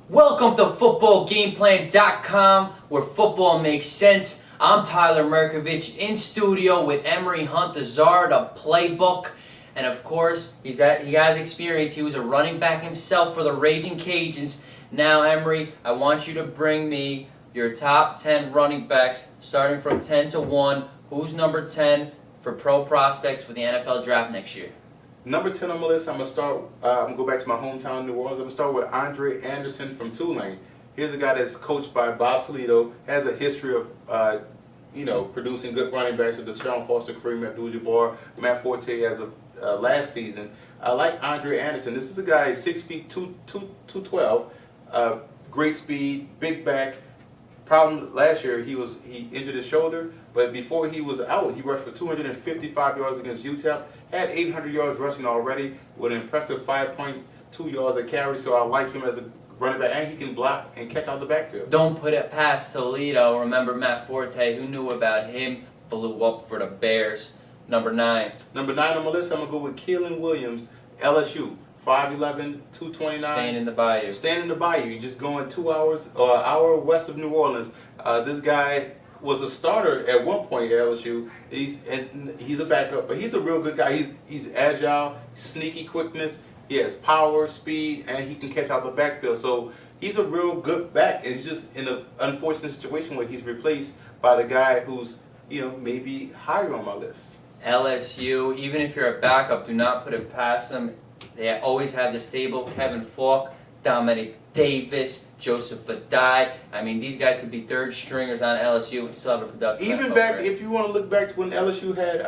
Welcome to FootballGamePlan.com, where football makes sense. I'm Tyler Mirkovich in studio with Emory Hunt, the czar, the playbook. And of course, he has experience. He was a running back himself for the Raging Cajuns. Now, Emory, I want you to bring me your top 10 running backs, starting from 10 to 1. Who's number 10 for pro prospects for the NFL draft next year? Number 10 on my list, I'm going to go back to my hometown, New Orleans. I'm going to start with Andre Anderson from Tulane. Here's a guy that's coached by Bob Toledo, has a history of, producing good running backs with Deshaun Foster, Kareem Abdul-Jabbar, Matt Forte as of last season. I like Andre Anderson. This is a guy 6 feet 212, great speed, big back. Problem last year, he injured his shoulder, but before he was out, he rushed for 255 yards against UTEP, had 800 yards rushing already with an impressive 5.2 yards a carry, so I like him as a running back, and he can block and catch out the backfield. Don't put it past Toledo. Remember Matt Forte, who knew about him, blew up for the Bears. Number 9. Number 9 on my list, I'm going to go with Keiland Williams, LSU. 5'11", 229. Staying in the Bayou. Staying in the Bayou. You're just going 2 hours, an hour west of New Orleans. This guy was a starter at one point at LSU. He's a backup, but he's a real good guy. He's agile, sneaky quickness. He has power, speed, and he can catch out the backfield. So he's a real good back. And he's just in an unfortunate situation where he's replaced by the guy who's maybe higher on my list. LSU, even if you're a backup, do not put it past them. They always have the stable Kevin Falk, Dominic Davis, Joseph Adai. I mean, these guys could be third stringers on LSU and still have a productive. Even back, if you want to look back to when LSU had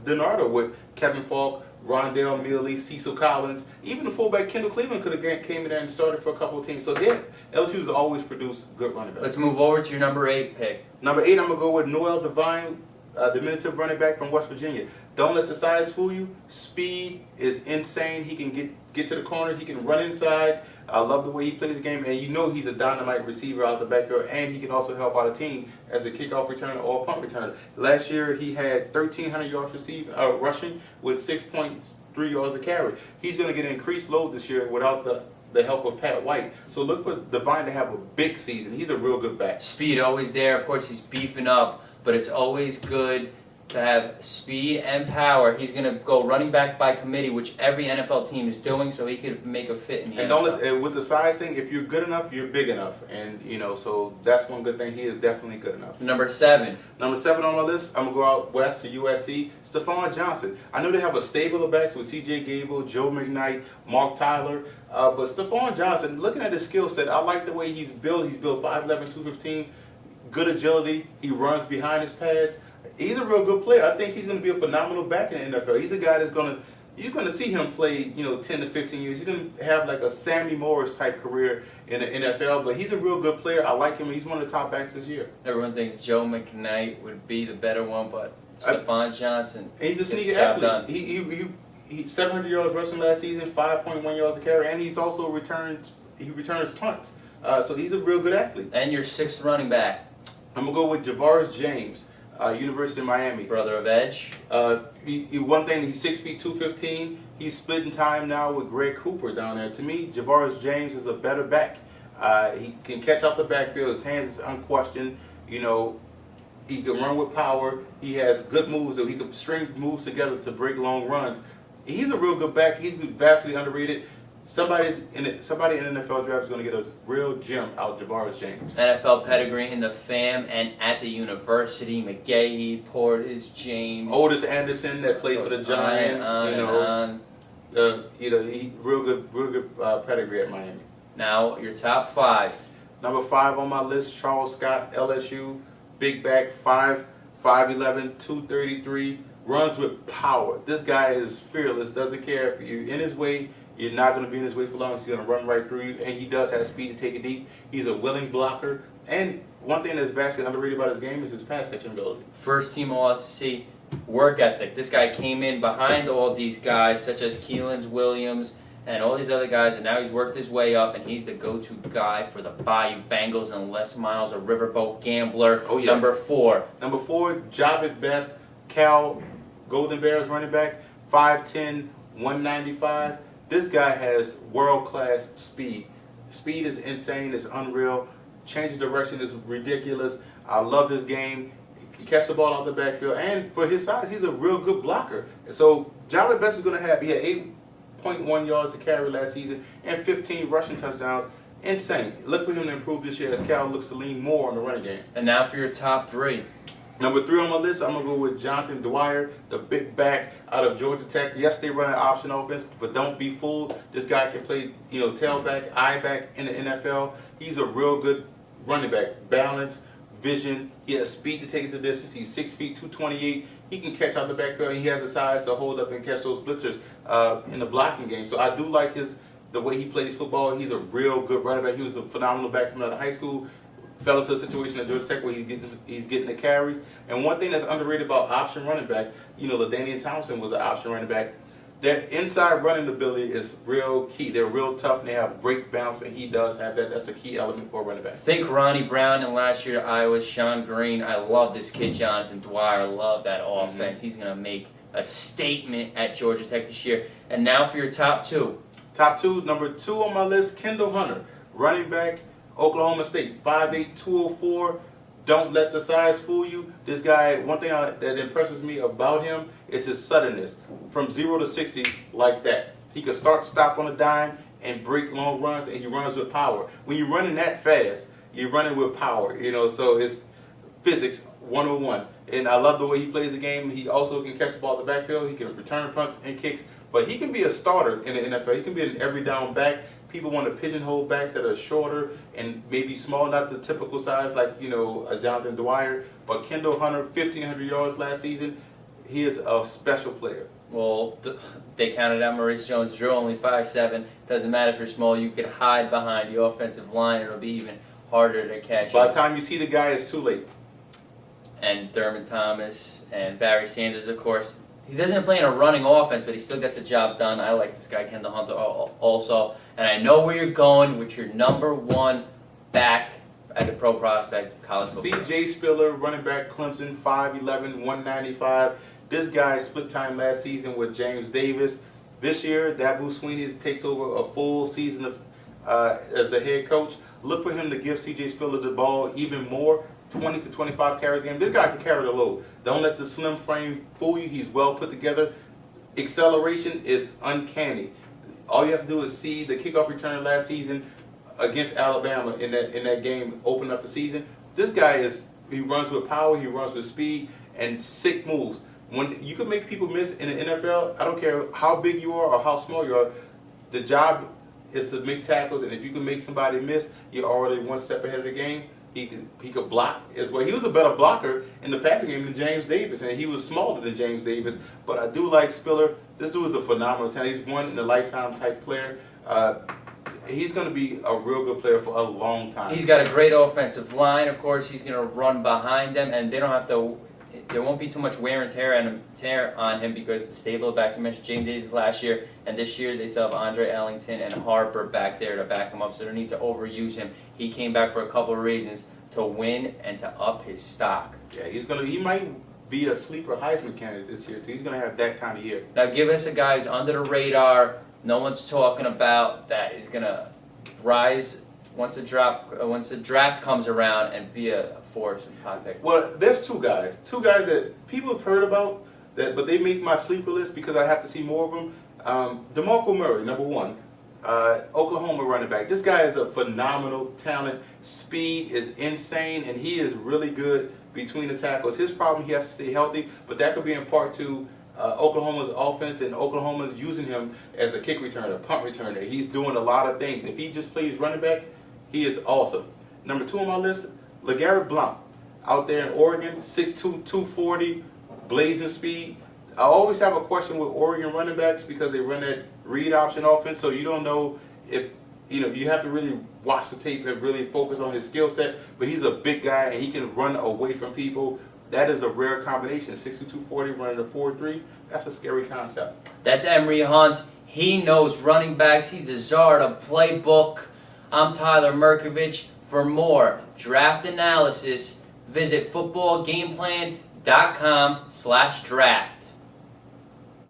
DeMarco with Kevin Falk, Rondell Millie, Cecil Collins, even the fullback Kendall Cleveland could have came in there and started for a couple of teams. So LSU has always produced good running backs. Let's move over to your number 8 pick. Number 8, I'm going to go with Noel Devine, diminutive running back from West Virginia. Don't let the size fool you. Speed is insane. He can get to the corner. He can run inside. I love the way he plays the game. And he's a dynamite receiver out the backfield. And he can also help out a team as a kickoff returner or a punt returner. Last year, he had 1,300 yards rushing with 6.3 yards a carry. He's going to get an increased load this year without the help of Pat White. So look for Devine to have a big season. He's a real good back. Speed always there. Of course, he's beefing up, but it's always good to have speed and power. He's going to go running back by committee, which every NFL team is doing, so he could make a fit in the NFL. And with the size thing, if you're good enough, you're big enough. And, so that's one good thing. He is definitely good enough. Number 7. Number 7 on my list, I'm going to go out west to USC, Stephon Johnson. I know they have a stable of backs with C.J. Gable, Joe McKnight, Mark Tyler. But Stephon Johnson, looking at his skill set, I like the way he's built. He's built 5'11", 215, good agility. He runs behind his pads. He's a real good player. I think he's going to be a phenomenal back in the NFL. He's a guy you're going to see him play, 10 to 15 years. He's going to have like a Sammy Morris type career in the NFL, but he's a real good player. I like him. He's one of the top backs this year. Everyone thinks Joe McKnight would be the better one, but Stephon Johnson. He's a sneaky athlete. He 700 yards rushing last season, 5.1 yards a carry, and he's also returns punts. So he's a real good athlete. And your 6th running back. I'm going to go with Javarris James. University of Miami. Brother of Edge. One thing, he's 6 feet 215. He's splitting time now with Greg Cooper down there. To me, Javarris James is a better back. He can catch out the backfield. His hands is unquestioned. He can run with power. He has good moves, so he can string moves together to break long runs. He's a real good back. He's vastly underrated. Somebody in the NFL draft is going to get a real gem out of Javarris James. NFL pedigree in the fam and at the university. McGahee, Portis, James. Otis Anderson that played for the Giants. He real good pedigree at Miami. Now your top 5. Number 5 on my list, Charles Scott, LSU, big back, 5'11", 233, runs with power. This guy is fearless. Doesn't care if you're in his way. You're not going to be in his way for long. He's going to run right through you, and he does have speed to take it deep. He's a willing blocker. And one thing that's vastly underrated about his game is his pass catching ability. First team All-SEC, work ethic. This guy came in behind all these guys, such as Keiland Williams and all these other guys, and now he's worked his way up, and he's the go-to guy for the Bayou Bengals and Les Miles, a riverboat gambler. Oh, yeah. Number 4. Number 4, Jahvid Best, Cal Golden Bears running back, 5'10", 195. This guy has world-class speed. Speed is insane. It's unreal. Change of direction is ridiculous. I love his game. He can catch the ball out the backfield. And for his size, he's a real good blocker. And so Jahvid Best is going to have, he had 8.1 yards to carry last season and 15 rushing touchdowns. Insane. Look for him to improve this year as Cal looks to lean more on the running game. And now for your top three. Number 3 on my list, I'm going to go with Jonathan Dwyer, the big back out of Georgia Tech. Yes, they run an option offense, but don't be fooled. This guy can play, tailback, eye back in the NFL. He's a real good running back. Balance, vision. He has speed to take it the distance. He's 6 feet, 228. He can catch out the backfield. He has the size to hold up and catch those blitzers in the blocking game. So I do like the way he plays football. He's a real good running back. He was a phenomenal back coming out of high school. Fell into a situation at Georgia Tech where he's getting the carries. And one thing that's underrated about option running backs, LaDainian Thompson was an option running back. Their inside running ability is real key. They're real tough and they have great bounce, and he does have that. That's the key element for a running back. Think Ronnie Brown and last year Iowa's Sean Green. I love this kid, Jonathan Dwyer. I love that offense. He's going to make a statement at Georgia Tech this year. And now for your top two. Top two, number 2 on my list, Kendall Hunter, running back, Oklahoma State, 5'8", 204. Don't let the size fool you. This guy, one thing that impresses me about him is his suddenness. From 0 to 60 like that. He can start, stop on a dime, and break long runs, and he runs with power. When you're running that fast, you're running with power, so it's physics 101. And I love the way he plays the game. He also can catch the ball at the backfield. He can return punts and kicks. But he can be a starter in the NFL. He can be an every down back. People want to pigeonhole backs that are shorter and maybe small, not the typical size like, a Jonathan Dwyer. But Kendall Hunter, 1,500 yards last season. He is a special player. Well, they counted out Maurice Jones-Drew, only 5'7". Doesn't matter if you're small. You can hide behind the offensive line. It'll be even harder to catch. By the time you see the guy, it's too late. And Thurman Thomas and Barry Sanders, of course. He doesn't play in a running offense, but he still gets the job done. I like this guy, Kendall Hunter, also. And I know where you're going with your number 1 back as a pro prospect, college football. C.J. Spiller, running back, Clemson, 5'11", 195. This guy split time last season with James Davis. This year, Dabo Swinney takes over a full season as the head coach. Look for him to give C.J. Spiller the ball even more. 20 to 25 carries a game. This guy can carry the load. Don't let the slim frame fool you. He's well put together. Acceleration is uncanny. All you have to do is see the kickoff return last season against Alabama in that game, open up the season. This guy he runs with power, he runs with speed, and sick moves. When you can make people miss in the NFL, I don't care how big you are or how small you are, the job is to make tackles, and if you can make somebody miss, you're already one step ahead of the game. He could block as well. He was a better blocker in the passing game than James Davis, and he was smaller than James Davis. But I do like Spiller. This dude is a phenomenal talent. He's one in a lifetime type player. He's going to be a real good player for a long time. He's got a great offensive line. Of course, he's going to run behind them, and they don't have to. There won't be too much wear and tear on him because the stable back, you mentioned James Davis last year, and this year they still have Andre Ellington and Harper back there to back him up, so they don't need to overuse him. He came back for a couple of reasons, to win and to up his stock. Yeah, he might be a sleeper Heisman candidate this year too. He's going to have that kind of year. Now give us a guy who's under the radar, no one's talking about, that is going to rise once the draft comes around and be a force and high pick. Well, there's two guys that people have heard about, but they make my sleeper list because I have to see more of them. DeMarco Murray, number 1. Oklahoma running back. This guy is a phenomenal talent. Speed is insane, and he is really good between the tackles. His problem, he has to stay healthy, but that could be in part to Oklahoma's offense, and Oklahoma's using him as a kick returner, punt returner. He's doing a lot of things. If he just plays running back, he is awesome. Number 2 on my list, LeGarrett Blount, out there in Oregon, 6'2", 240, blazing speed. I always have a question with Oregon running backs because they run that read option offense, so you don't know if, you have to really watch the tape and really focus on his skill set, but he's a big guy and he can run away from people. That is a rare combination. 6'2", 240, running a 4.3. That's a scary concept. That's Emory Hunt. He knows running backs. He's the czar of the playbook. I'm Tyler Mirkovich. For more draft analysis, visit footballgameplan.com/draft.